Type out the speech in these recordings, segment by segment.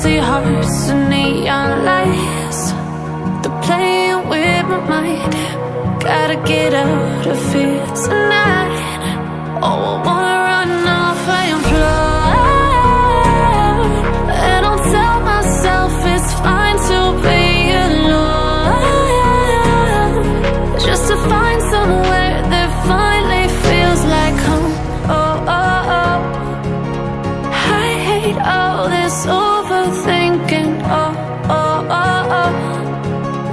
empty hearts and neon lights. They're playing with my mind. Gotta get out of here tonight. Oh, I wanna run off and fly. And I'll tell myself it's fine to be alone, just to find somewhere that finally feels like home. Oh, oh, oh. I hate all this overthinking. Oh, oh, oh, oh.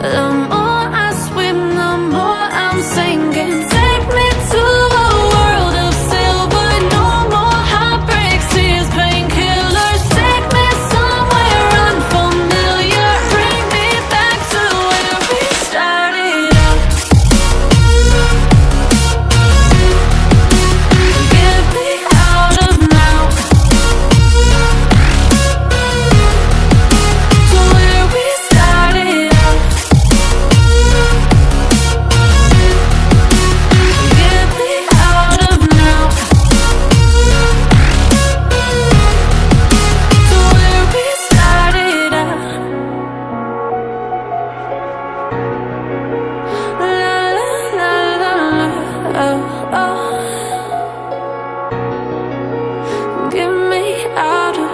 The more I swim, the more I'm sinking. Take me to a world of silver. No more heartbreaks, tears, painkillers. Take me somewhere unfamiliar. Bring me back to where we started out. Get me out of now, to where we started out. Get me out of now, to where we started out. La la la la, oh, oh. Get me out of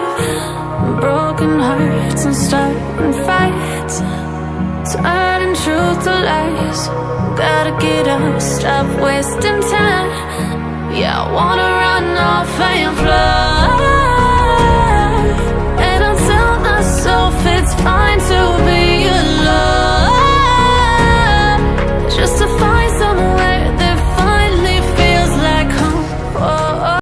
broken hearts and starting fights, turning truth to lies. Gotta get up, stop wasting time. Yeah, I wanna run off and fly.